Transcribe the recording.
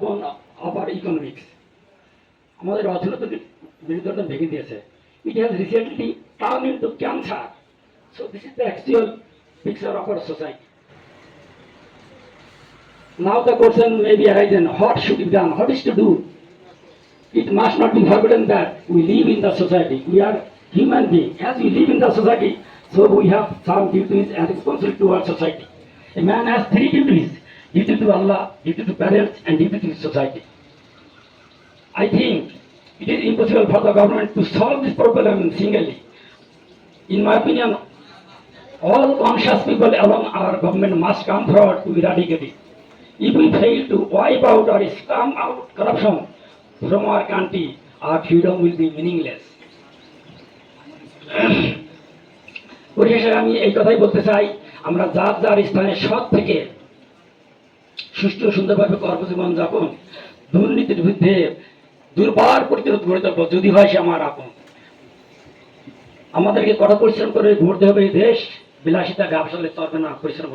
Backbone of R economics. আমাদের অর্থনৈতিক বিরোধিতা ভেঙে দিয়েছে। It has recently turned into cancer. So this is the actual picture of our society. Now the question may be arisen, what should be done? What is to do? It must not be forgotten that we live in the society. We are human beings. As we live in the society, so we have some duties and responsibility to our society. A man has three duties: duty to Allah, duty to parents, and duty to society. I think it is impossible for the government to solve this problem singly. In my opinion, all conscious people along our government must come forward to eradicate it. If we fail to wipe out or stamp out corruption from our country, our freedom will be meaningless. পরিশেষে আমি এই কথাই বলতে চাই, আমরা যার যার স্থানে সৎ থেকে সুষ্ঠু সুন্দরভাবে কর্মজীবন যাপন, দুর্নীতির বিরুদ্ধে দুর্বার প্রতিরোধ গড়ে তুলব, যদি হয় সে আমার আপন। আমাদেরকে কঠোর পরিশ্রম করে গড়তে হবে এই দেশ, বিলাসিতা ব্যবসালে চলবে না, পরিশ্রম